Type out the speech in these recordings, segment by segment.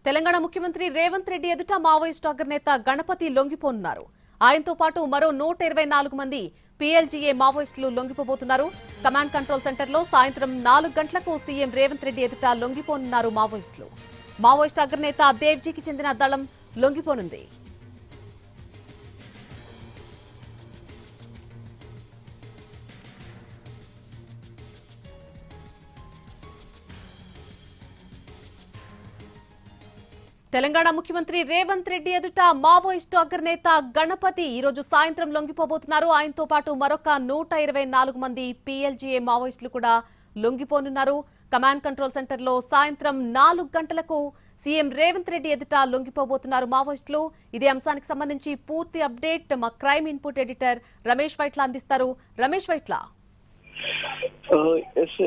తెలంగాణ ముఖ్యమంత్రి రేవంత్ రెడ్డి ఎదుట మావోయిస్టు అగ్రనేత గణపతి లొంగిపోనున్నారు. ఆయనతో పాటు మరో 124 మంది పీఎల్జీఏ మావోయిస్టులు లొంగిపోబోతున్నారు. కమాండ్ కంట్రోల్ సెంటర్లో సాయంత్రం 4 గంటలకు సీఎం రేవంత్ రెడ్డి ఎదుట లొంగిపోనున్నారు మావోయిస్టులు. మావోయిస్టు అగ్రనేత దేవ్జీకి చెందిన దళం లొంగిపోనుంది. తెలంగాణ ముఖ్యమంత్రి రేవంత్ రెడ్డి ఎదుట మావోయిస్టు అగ్రనేత గణపతి ఈరోజు సాయంత్రం లొంగిపోబోతున్నారు. ఆయనతో పాటు మరొక 124 మంది పీఎల్జీఏ మావోయిస్టులు కూడా లొంగిపోనున్నారు. కమాండ్ కంట్రోల్ సెంటర్లో సాయంత్రం 4 గంటలకు సీఎం రేవంత్ రెడ్డి ఎదుట లొంగిపోబోతున్నారు మావోయిస్టులు. ఇదే అంశానికి సంబంధించి పూర్తి అప్డేట్ మా crime input editor Ramesh Vaitla అందిస్తారు. రమేష్ వైట్ల,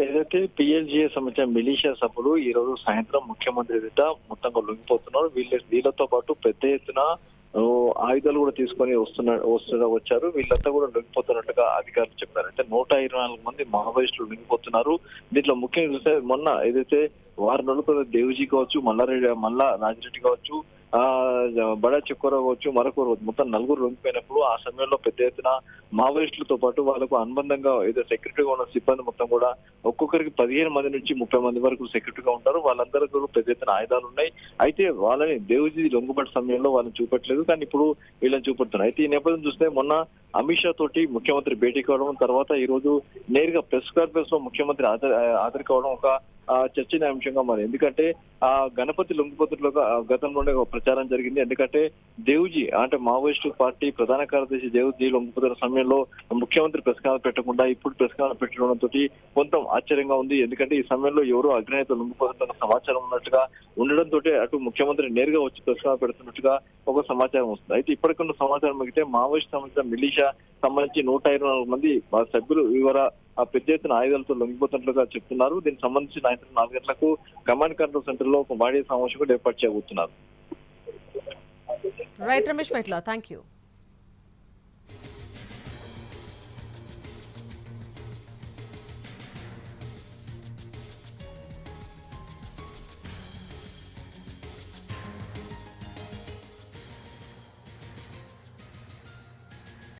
ఏదైతే పిఎల్జీఏ సంబంధించిన మిలీషియా సభ్యులు ఈ రోజు సాయంత్రం ముఖ్యమంత్రి ఎదుట మొత్తంగా లొంగిపోతున్నారు. వీళ్ళతో పాటు పెద్ద ఎత్తున ఆయుధాలు కూడా తీసుకొని వచ్చారు. వీళ్ళంతా కూడా లొంగిపోతున్నట్టుగా అధికారులు చెప్పారు. అంటే 124 మంది మావోయిస్టులు లొంగిపోతున్నారు. దీంట్లో ముఖ్యంగా చూస్తే మొన్న ఏదైతే వారం రోజుల దేవ్జీ కావచ్చు, మల్లా రాజిరెడ్డి కావచ్చు, బడా చెక్కోరా కావచ్చు, మరొకరు మొత్తం 4 లొంగిపోయినప్పుడు ఆ సమయంలో పెద్ద ఎత్తున మావోయిస్టులతో పాటు వాళ్ళకు అనుబంధంగా ఏదో సెక్యూరిటీగా ఉన్న సిబ్బంది మొత్తం కూడా ఒక్కొక్కరికి 15 మంది నుంచి 30 మంది వరకు సెక్యూరిటీగా ఉంటారు. వాళ్ళందరూ కూడా పెద్ద ఎత్తున ఆయుధాలు ఉన్నాయి. అయితే వాళ్ళని దేవ్జీ లొంగుబడి సమయంలో వాళ్ళని చూపట్లేదు, కానీ ఇప్పుడు వీళ్ళని చూపెడుతున్నారు. అయితే ఈ నేపథ్యం చూస్తే మొన్న అమిత్ షా తోటి ముఖ్యమంత్రి భేటీ కావడం, తర్వాత ఈ రోజు నేరుగా ప్రెస్ కాన్ఫరెన్స్ లో ముఖ్యమంత్రి హాజరు కావడం ఒక చర్చనీయాంశంగా మరి. ఎందుకంటే ఆ గణపతి లొంగిపోతులుగా గతంలోనే ప్రచారం జరిగింది. ఎందుకంటే దేవ్జీ అంటే మావోయిస్టు పార్టీ ప్రధాన కార్యదర్శి దేవ్జీ లొంగిపోతున్న సమయంలో ముఖ్యమంత్రి ప్రెస్ కాన్ఫరెన్స్ పెట్టకుండా ఇప్పుడు ప్రెస్ కాన్ఫరెన్స్ పెట్టడంతో కొంత ఆశ్చర్యంగా ఉంది. ఎందుకంటే ఈ సమయంలో ఎవరో అగ్రనేత లొంగిపోతున్న సమాచారం ఉన్నట్టుగా ఉండడంతో అటు ముఖ్యమంత్రి నేరుగా వచ్చి ప్రెస్ కాన్ఫరెన్స్ పెడుతున్నట్టుగా ఒక సమాచారం వస్తుంది. అయితే ఇప్పటికున్న సమాచారం మిగితే మావోయిస్ట్ సంబంధించిన మిలీషియా సంబంధించి 124 మంది సభ్యులు వివర పెద్ద ఎత్తున ఆయుధాలతో లొంగిపోతున్నట్లుగా చెప్తున్నారు. దీనికి సంబంధించి సాయంత్రం 4 గంటలకు కమాండ్ కంట్రోల్ సెంటర్ లో ఒక వాడియో సమావేశం కూడా ఏర్పాటు చేయబోతున్నారు. Right Ramesh Vaitla, thank you.